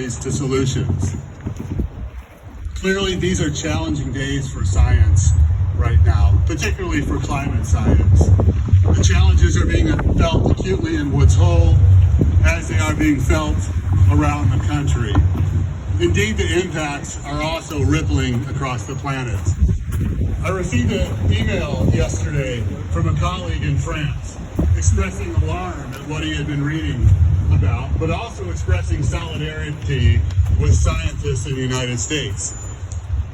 to solutions. Clearly, these are challenging days for science right now, particularly for climate science. The challenges are being felt acutely in Woods Hole as they are being felt around the country. Indeed, the impacts are also rippling across the planet. I received an email yesterday from a colleague in France expressing alarm at what he had been reading about, but also expressing solidarity with scientists in the United States.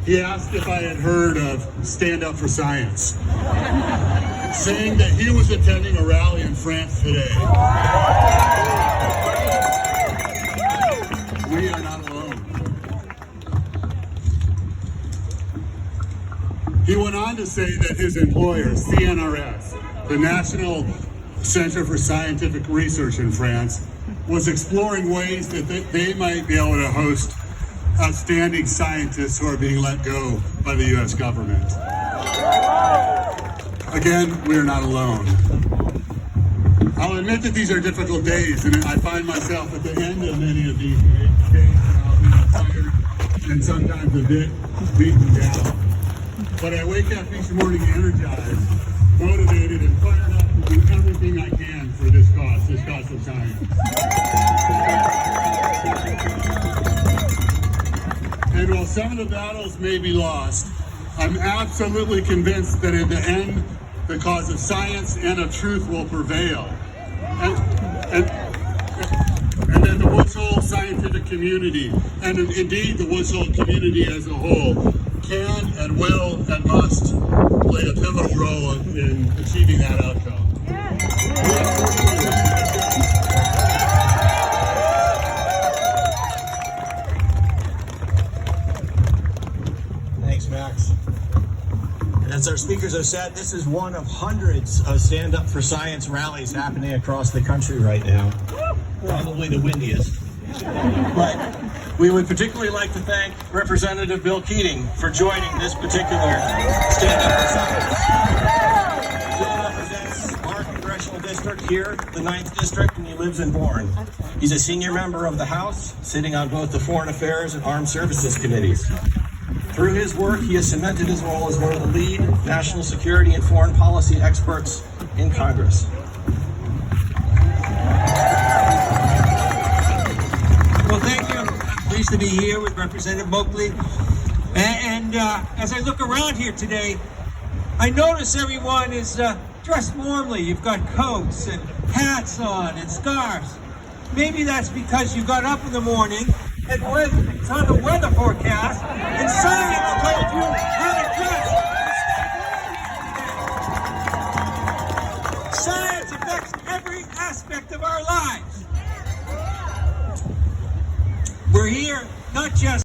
He asked if I had heard of Stand Up for Science, saying that he was attending a rally in France today. We are not alone. He went on to say that his employer, CNRS, the National Center for Scientific Research in France, was exploring ways that they might be able to host outstanding scientists who are being let go by the U.S. government. Again, we are not alone. I'll admit that these are difficult days, and I find myself at the end of many of these days tired and sometimes a bit beaten down. But I wake up each morning energized, motivated, and fired up to do everything I can for this cause of science. And while some of the battles may be lost, I'm absolutely convinced that in the end, the cause of science and of truth will prevail. And then the Woods Hole scientific community, and indeed the Woods Hole community as a whole, can and will and must play a pivotal role in achieving that outcome. Thanks, Max. And as our speakers have said, this is one of hundreds of Stand Up for Science rallies happening across the country right now. Probably the windiest. But we would particularly like to thank Representative Bill Keating for joining this particular Stand Up for Science. Bill represents our congressional district here, the 9th District, and he lives in Bourne. He's a senior member of the House, sitting on both the Foreign Affairs and Armed Services Committees. Through his work, he has cemented his role as one of the lead national security and foreign policy experts in Congress. Well, thank you. I'm pleased to be here with Representative Moakley. And as I look around here today, I notice everyone is dressed warmly. You've got coats and hats on and scarves. Maybe that's because you got up in the morning and saw the weather forecast, and science told you how to dress. Science affects every aspect of our lives. We're here not just